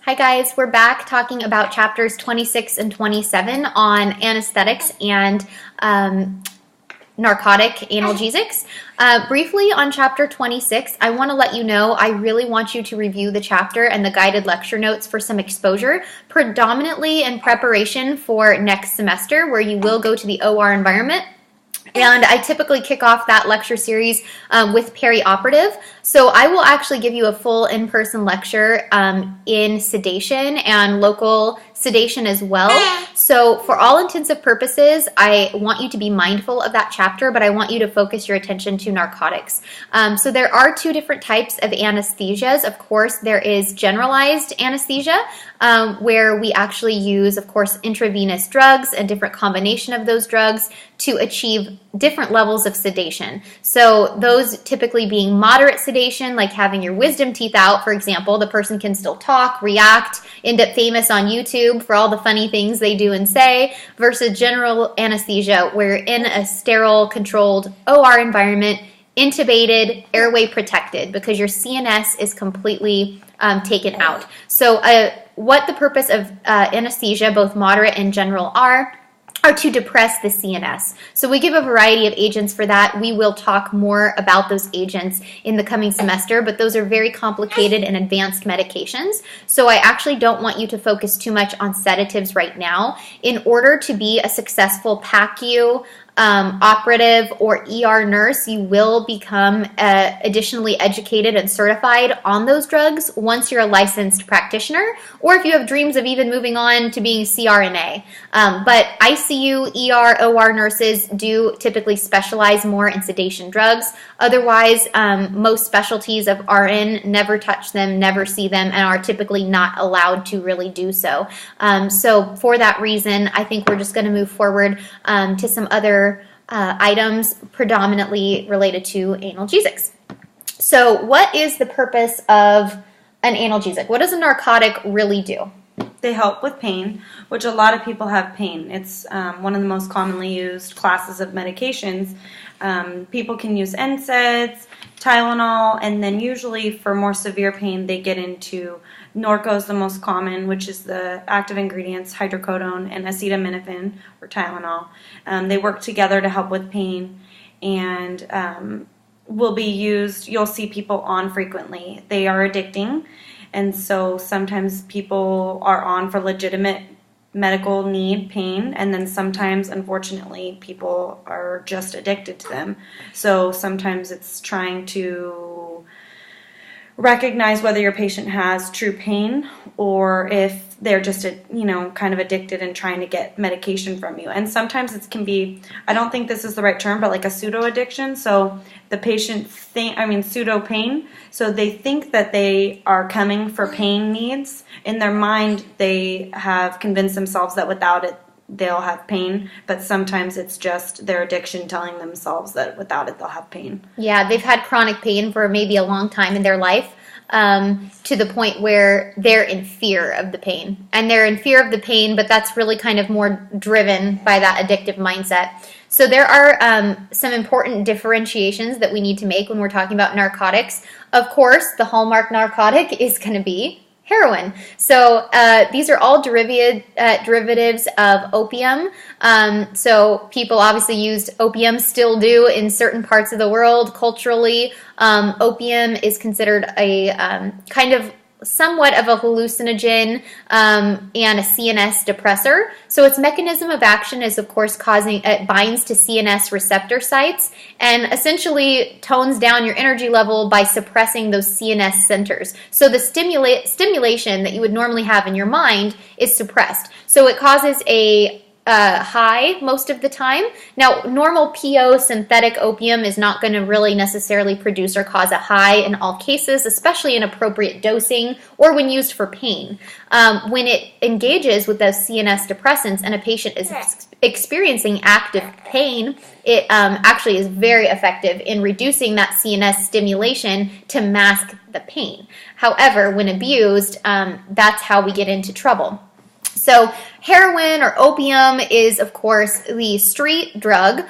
Hi guys, we're back talking about chapters 26 and 27 on anesthetics and narcotic analgesics. Briefly on chapter 26, I want to let you know I really want you to review the chapter and the guided lecture notes for some exposure, predominantly in preparation for next semester where you will go to the OR environment. And I typically kick off that lecture series with perioperative. So I will actually give you a full in-person lecture in sedation and local sedation as well. So for all intensive purposes, I want you to be mindful of that chapter, but I want you to focus your attention to narcotics. So there are two different types of anesthesias. Of course, there is generalized anesthesia, where we actually use, of course, intravenous drugs and different combination of those drugs to achieve different levels of sedation. So those typically being moderate sedation, like having your wisdom teeth out, for example, the person can still talk, react, end up famous on YouTube for all the funny things they do and say, versus general anesthesia, where you're in a sterile, controlled OR environment, intubated, airway protected, because your CNS is completely taken out. So what the purpose of anesthesia, both moderate and general, are to depress the CNS. So we give a variety of agents for that. We will talk more about those agents in the coming semester, but those are very complicated and advanced medications. So I actually don't want you to focus too much on sedatives right now. In order to be a successful PACU, operative, or ER nurse, you will become additionally educated and certified on those drugs once you're a licensed practitioner, or if you have dreams of even moving on to being CRNA. But ICU, ER, OR nurses do typically specialize more in sedation drugs. Otherwise, most specialties of RN never touch them, never see them, and are typically not allowed to really do so. So for that reason, I think we're just going to move forward to some other items predominantly related to analgesics. So what is the purpose of an analgesic? What does a narcotic really do? They help with pain, which a lot of people have pain. It's one of the most commonly used classes of medications. People can use NSAIDs, Tylenol, and then usually for more severe pain they get into Norco is the most common, which is the active ingredients, hydrocodone and acetaminophen, or Tylenol. They work together to help with pain and will be used, you'll see people on frequently. They are addicting, and so sometimes people are on for legitimate medical need, pain, and then sometimes, unfortunately, people are just addicted to them. So sometimes it's trying to recognize whether your patient has true pain or if they're just kind of addicted and trying to get medication from you. And sometimes it can be, I don't think this is the right term, but like a pseudo addiction. So the patient pseudo pain. So they think that they are coming for pain needs. In their mind, they have convinced themselves that without it they'll have pain, but sometimes it's just their addiction telling themselves that without it they'll have pain. Yeah, they've had chronic pain for maybe a long time in their life, to the point where they're in fear of the pain. And they're in fear of the pain, but that's really kind of more driven by that addictive mindset. So there are some important differentiations that we need to make when we're talking about narcotics. Of course, the hallmark narcotic is going to be heroin. So these are all derivatives of opium. So people obviously used opium, still do in certain parts of the world culturally. Opium is considered a kind of somewhat of a hallucinogen and a CNS depressor. So its mechanism of action is, of course, it binds to CNS receptor sites and essentially tones down your energy level by suppressing those CNS centers. So the stimulation that you would normally have in your mind is suppressed. So it causes a high most of the time. Now, normal PO synthetic opium is not going to really necessarily produce or cause a high in all cases, especially in appropriate dosing or when used for pain. When it engages with those CNS depressants and a patient is experiencing active pain, it actually is very effective in reducing that CNS stimulation to mask the pain. However, when abused, that's how we get into trouble. So heroin or opium is, of course, the street drug.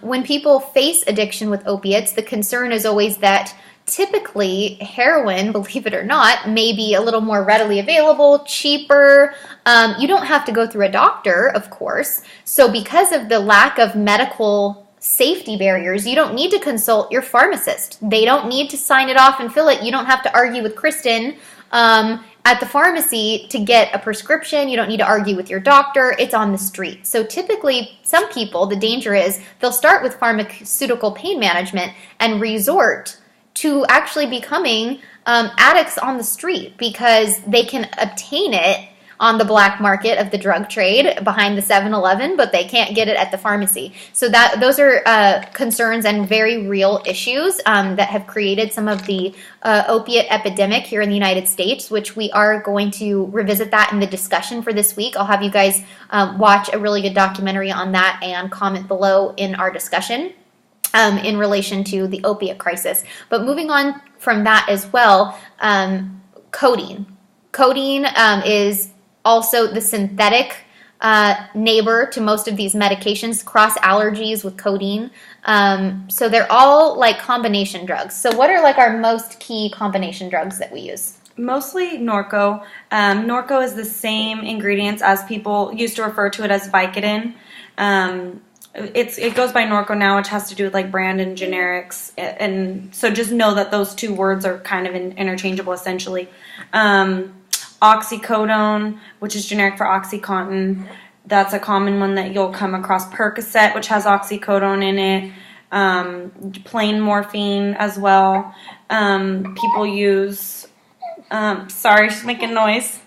When people face addiction with opiates, the concern is always that typically, heroin, believe it or not, may be a little more readily available, cheaper. You don't have to go through a doctor, of course. So because of the lack of medical safety barriers, you don't need to consult your pharmacist. They don't need to sign it off and fill it. You don't have to argue with Kristen at the pharmacy to get a prescription. You don't need to argue with your doctor. It's on the street. So typically, some people, the danger is they'll start with pharmaceutical pain management and resort to actually becoming addicts on the street because they can obtain it on the black market of the drug trade behind the 7-Eleven, but they can't get it at the pharmacy. So those are concerns and very real issues that have created some of the opiate epidemic here in the United States, which we are going to revisit that in the discussion for this week. I'll have you guys watch a really good documentary on that and comment below in our discussion in relation to the opiate crisis. But moving on from that as well, codeine. Codeine is also the synthetic neighbor to most of these medications, cross allergies with codeine. So they're all like combination drugs. So what are like our most key combination drugs that we use? Mostly Norco. Norco is the same ingredients as people used to refer to it as Vicodin. It goes by Norco now, which has to do with like brand and generics. And so just know that those two words are kind of interchangeable essentially. Oxycodone, which is generic for OxyContin. That's a common one that you'll come across. Percocet, which has oxycodone in it. Plain morphine as well. People use, sorry, she's making noise.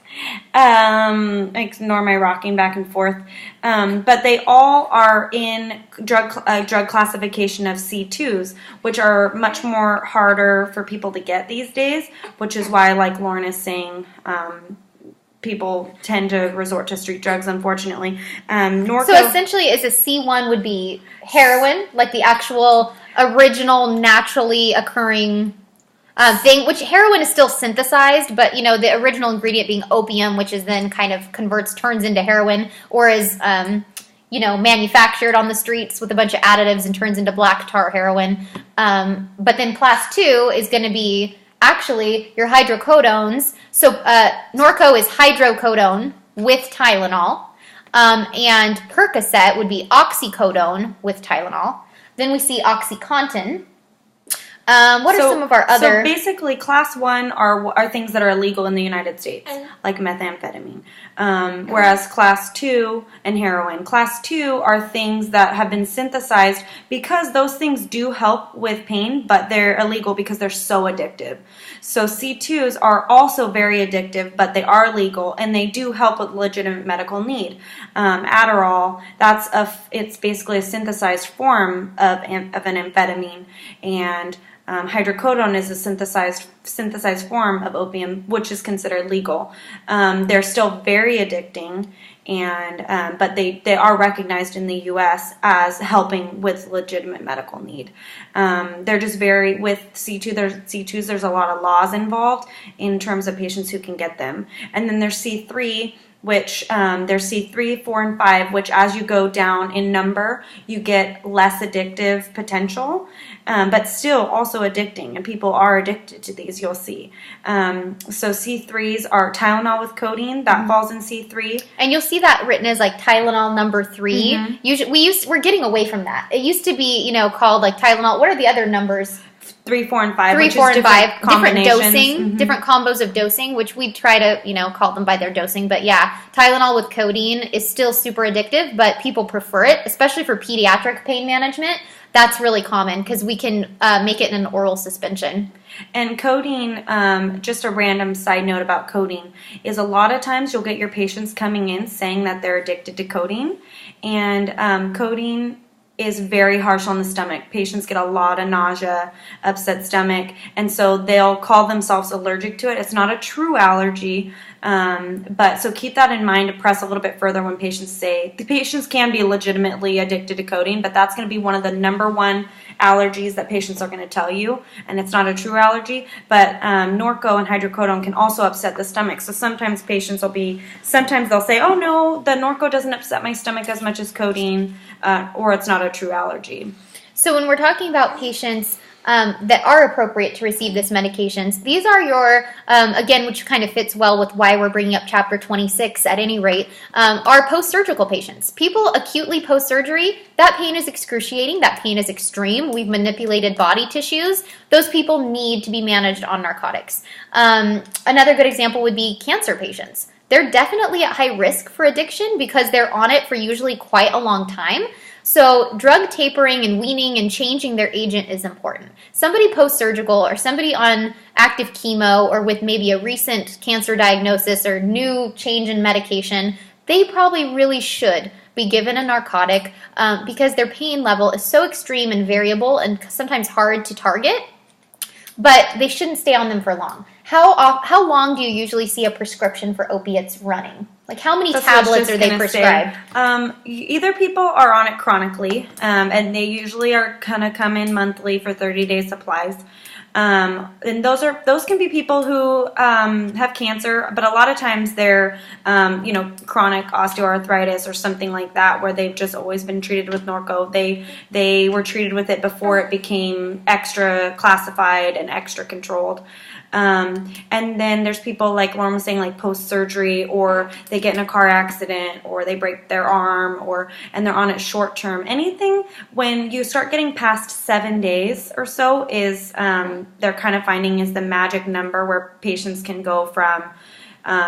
Ignore my rocking back and forth. But they all are in drug classification of C2s, which are much more harder for people to get these days, which is why, like Lauren is saying, people tend to resort to street drugs, unfortunately. Norco, so essentially, is a C1 would be heroin, like the actual original naturally occurring thing, which heroin is still synthesized, but you know the original ingredient being opium, which is then kind of turns into heroin, or is manufactured on the streets with a bunch of additives and turns into black tar heroin. But then class 2 is going to be actually your hydrocodones. So Norco is hydrocodone with Tylenol, and Percocet would be oxycodone with Tylenol. Then we see OxyContin. What are some of our other... So basically, class 1 are things that are illegal in the United States, like methamphetamine. Whereas class 2 and heroin. Class 2 are things that have been synthesized because those things do help with pain, but they're illegal because they're so addictive. So C2s are also very addictive, but they are legal, and they do help with legitimate medical need. Adderall, it's basically a synthesized form of an amphetamine, and hydrocodone is a synthesized form of opium, which is considered legal. They're still very addicting, and but they are recognized in the U.S. as helping with legitimate medical need. They're just with C2s. There's a lot of laws involved in terms of patients who can get them, and then there's C3. Which there's C3, 4, and 5, which as you go down in number, you get less addictive potential, but still also addicting, and people are addicted to these, you'll see. So C3s are Tylenol with codeine, that falls in C3. And you'll see that written as like Tylenol number 3. Mm-hmm. Usually, we're getting away from that. It used to be, called like Tylenol. What are the other numbers? 3, 4, and 5. 3, 4, and 5. Different dosing, mm-hmm. different combos of dosing, which we try to, call them by their dosing. But yeah, Tylenol with codeine is still super addictive, but people prefer it, especially for pediatric pain management. That's really common because we can make it in an oral suspension. And codeine, just a random side note about codeine, is a lot of times you'll get your patients coming in saying that they're addicted to codeine. And codeine is very harsh on the stomach. Patients get a lot of nausea, upset stomach, and so they'll call themselves allergic to it. It's not a true allergy, but so keep that in mind to press a little bit further when patients say, the patients can be legitimately addicted to codeine, but that's going to be one of the number one allergies that patients are going to tell you, and it's not a true allergy. But Norco and hydrocodone can also upset the stomach. So sometimes patients sometimes they'll say, oh no, the Norco doesn't upset my stomach as much as codeine, or it's not a true allergy. So when we're talking about patients that are appropriate to receive this medications. These are your, again, which kind of fits well with why we're bringing up chapter 26 at any rate, are post-surgical patients. People acutely post-surgery, that pain is excruciating, that pain is extreme. We've manipulated body tissues. Those people need to be managed on narcotics. Another good example would be cancer patients. They're definitely at high risk for addiction because they're on it for usually quite a long time. So drug tapering and weaning and changing their agent is important. Somebody post-surgical or somebody on active chemo or with maybe a recent cancer diagnosis or new change in medication, they probably really should be given a narcotic because their pain level is so extreme and variable and sometimes hard to target, but they shouldn't stay on them for long. How long do you usually see a prescription for opiates running? Like how many tablets are they prescribed? Either people are on it chronically, and they usually are gonna come in monthly for 30-day supplies. And those can be people who have cancer, but a lot of times they're chronic osteoarthritis or something like that, where they've just always been treated with Norco. They were treated with it before it became extra classified and extra controlled. And then there's people like Lauren was saying, like post-surgery, or they get in a car accident, or they break their arm, and they're on it short term. Anything when you start getting past 7 days or so is they're kind of finding is the magic number where patients can go from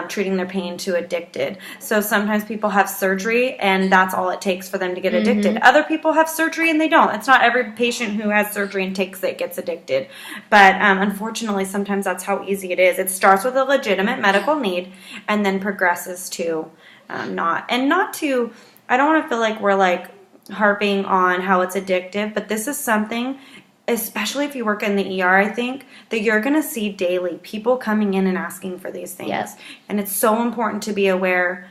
treating their pain to addicted. So sometimes people have surgery and that's all it takes for them to get addicted. Other people have surgery and they don't. It's not every patient who has surgery and takes it gets addicted. But unfortunately, sometimes that's how easy it is. It starts with a legitimate medical need and then progresses to not. And not to, I don't want to feel like we're like harping on how it's addictive, but this is something, especially if you work in the ER, I think, that you're going to see daily people coming in and asking for these things. Yes. And it's so important to be aware.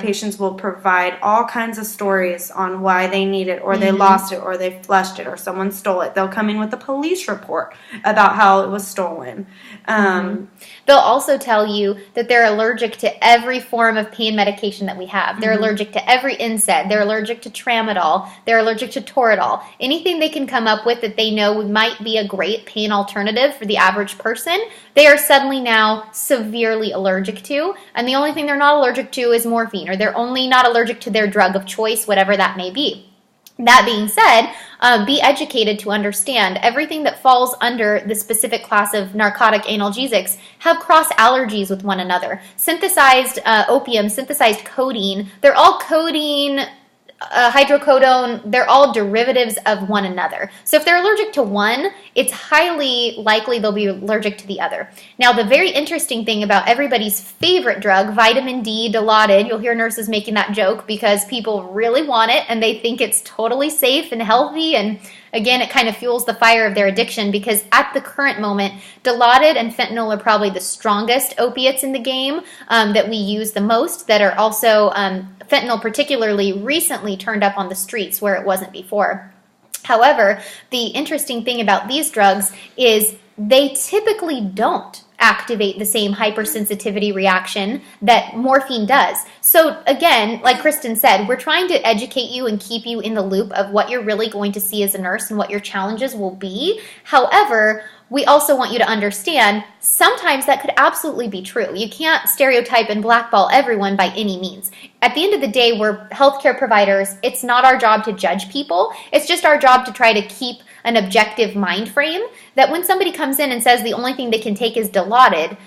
Patients will provide all kinds of stories on why they need it, or they lost it, or they flushed it, or someone stole it. They'll come in with a police report about how it was stolen. They'll also tell you that they're allergic to every form of pain medication that we have. They're allergic to every NSAID. They're allergic to tramadol. They're allergic to Toradol. Anything they can come up with that they know might be a great pain alternative for the average person, they are suddenly now severely allergic to. And the only thing they're not allergic to is morphine, or they're only not allergic to their drug of choice, whatever that may be. That being said, be educated to understand everything that falls under the specific class of narcotic analgesics have cross allergies with one another. Synthesized opium, synthesized codeine, they're all codeine, hydrocodone, they're all derivatives of one another. So if they're allergic to one, it's highly likely they'll be allergic to the other. Now, the very interesting thing about everybody's favorite drug, vitamin D, Dilaudid, you'll hear nurses making that joke because people really want it and they think it's totally safe and healthy, and again, it kind of fuels the fire of their addiction because at the current moment, Dilaudid and fentanyl are probably the strongest opiates in the game that we use the most, that are also fentanyl particularly recently turned up on the streets where it wasn't before. However, the interesting thing about these drugs is they typically don't activate the same hypersensitivity reaction that morphine does. So again, like Kristen said, we're trying to educate you and keep you in the loop of what you're really going to see as a nurse and what your challenges will be. However, we also want you to understand sometimes that could absolutely be true. You can't stereotype and blackball everyone by any means. At the end of the day, we're healthcare providers. It's not our job to judge people. It's just our job to try to keep an objective mind frame that when somebody comes in and says the only thing they can take is Dilaudid,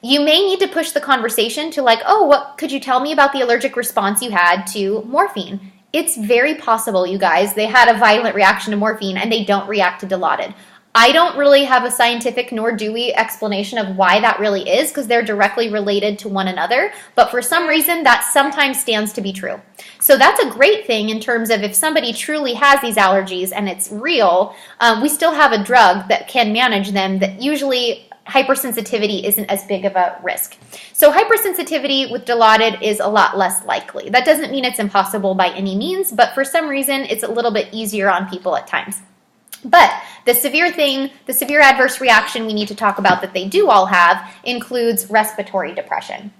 you may need to push the conversation to like, oh, what could you tell me about the allergic response you had to morphine? It's very possible, you guys, they had a violent reaction to morphine and they don't react to Dilaudid. I don't really have a scientific, nor do we, explanation of why that really is, because they're directly related to one another. But for some reason, that sometimes stands to be true. So that's a great thing in terms of if somebody truly has these allergies and it's real, we still have a drug that can manage them that usually hypersensitivity isn't as big of a risk. So hypersensitivity with Dilaudid is a lot less likely. That doesn't mean it's impossible by any means, but for some reason, it's a little bit easier on people at times. But the severe thing, the severe adverse reaction we need to talk about that they do all have includes respiratory depression.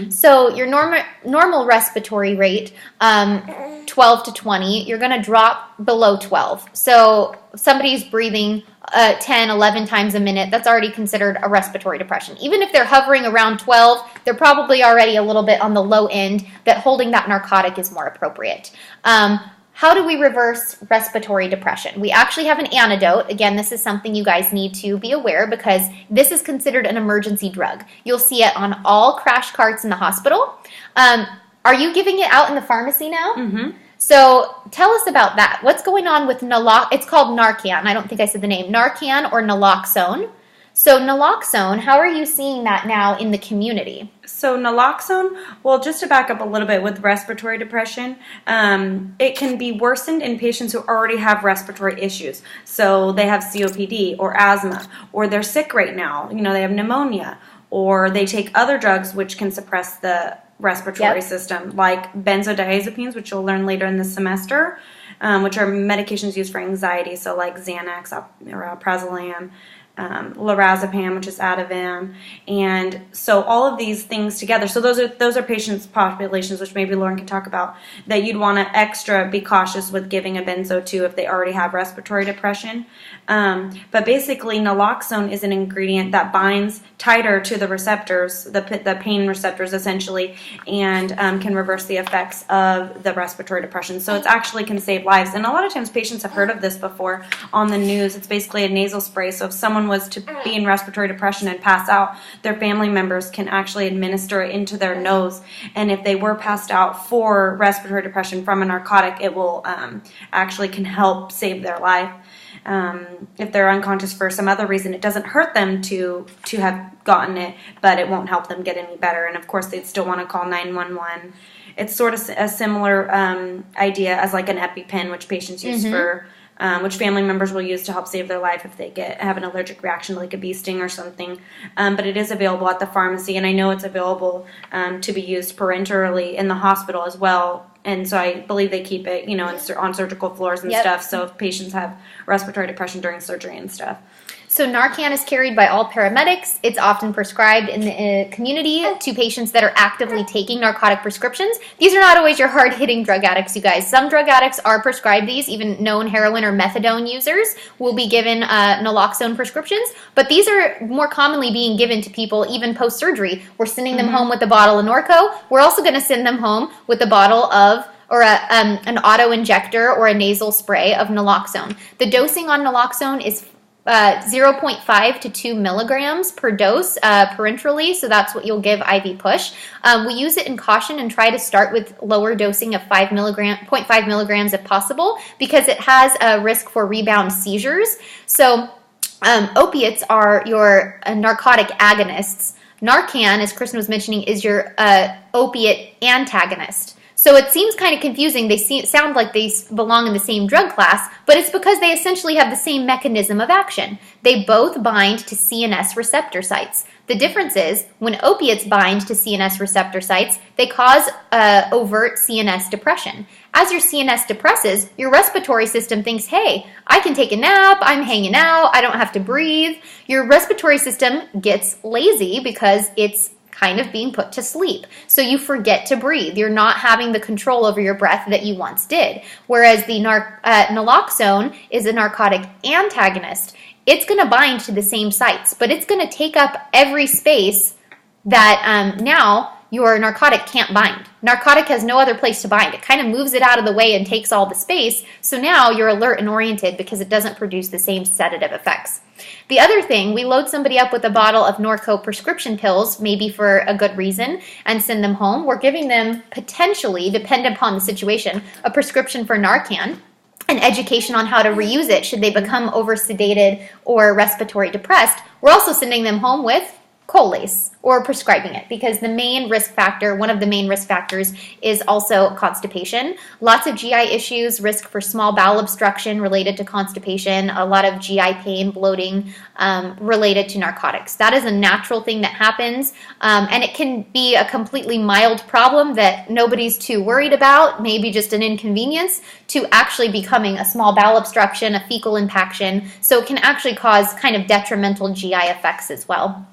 So your normal respiratory rate, 12 to 20, you're going to drop below 12. So if somebody's breathing 10, 11 times a minute, that's already considered a respiratory depression. Even if they're hovering around 12, they're probably already a little bit on the low end, that holding that narcotic is more appropriate. How do we reverse respiratory depression? We actually have an antidote. Again, this is something you guys need to be aware because this is considered an emergency drug. You'll see it on all crash carts in the hospital. Are you giving it out in the pharmacy now? Mm-hmm. So tell us about that. What's going on with it's called Narcan. I don't think I said the name. Narcan or naloxone. So naloxone, how are you seeing that now in the community? So naloxone, well, just to back up a little bit with respiratory depression, it can be worsened in patients who already have respiratory issues. So they have COPD or asthma, or they're sick right now. They have pneumonia, or they take other drugs which can suppress the respiratory system, like benzodiazepines, which you'll learn later in the semester, which are medications used for anxiety, so like Xanax or alprazolam. Lorazepam, which is Ativan, and so all of these things together. So those are patients populations, which maybe Lauren can talk about, that you'd want to extra be cautious with giving a benzo to if they already have respiratory depression. But basically, naloxone is an ingredient that binds tighter to the receptors, the pain receptors essentially, and can reverse the effects of the respiratory depression. So it actually can save lives. And a lot of times patients have heard of this before on the news. It's basically a nasal spray. So if someone was to be in respiratory depression and pass out, their family members can actually administer it into their nose. And if they were passed out for respiratory depression from a narcotic, it will actually can help save their life. If they're unconscious for some other reason, it doesn't hurt them to have gotten it, but it won't help them get any better. And of course, they'd still want to call 911. It's sort of a similar idea as like an EpiPen, which patients use for, which family members will use to help save their life if they have an allergic reaction to like a bee sting or something. But it is available at the pharmacy, and I know it's available to be used parenterally in the hospital as well. And so I believe they keep it, on surgical floors and stuff. So if patients have respiratory depression during surgery and stuff. So Narcan is carried by all paramedics. It's often prescribed in the community to patients that are actively taking narcotic prescriptions. These are not always your hard-hitting drug addicts, you guys. Some drug addicts are prescribed these. Even known heroin or methadone users will be given naloxone prescriptions. But these are more commonly being given to people even post-surgery. We're sending them home with a bottle of Norco. We're also going to send them home with a bottle of an auto-injector or a nasal spray of naloxone. The dosing on naloxone is 0.5 to 2 milligrams per dose parenterally, so that's what you'll give IV push. We use it in caution and try to start with lower dosing of 0.5 milligrams if possible, because it has a risk for rebound seizures. So opiates are your narcotic agonists. Narcan, as Kristen was mentioning, is your opiate antagonist. So it seems kind of confusing. They sound like they belong in the same drug class, but it's because they essentially have the same mechanism of action. They both bind to CNS receptor sites. The difference is, when opiates bind to CNS receptor sites, they cause overt CNS depression. As your CNS depresses, your respiratory system thinks, hey, I can take a nap, I'm hanging out, I don't have to breathe. Your respiratory system gets lazy because it's kind of being put to sleep. So you forget to breathe. You're not having the control over your breath that you once did. Whereas the naloxone is a narcotic antagonist. It's going to bind to the same sites, but it's going to take up every space that now your narcotic can't bind. Narcotic has no other place to bind. It kind of moves it out of the way and takes all the space. So now you're alert and oriented because it doesn't produce the same sedative effects. The other thing, we load somebody up with a bottle of Norco prescription pills, maybe for a good reason, and send them home. We're giving them potentially, depending upon the situation, a prescription for Narcan, and education on how to reuse it should they become over-sedated or respiratory depressed. We're also sending them home with Colace or prescribing it, because the main risk factor, one of the main risk factors, is also constipation. Lots of GI issues, risk for small bowel obstruction related to constipation, a lot of GI pain, bloating related to narcotics. That is a natural thing that happens, and it can be a completely mild problem that nobody's too worried about, maybe just an inconvenience, to actually becoming a small bowel obstruction, a fecal impaction. So it can actually cause kind of detrimental GI effects as well.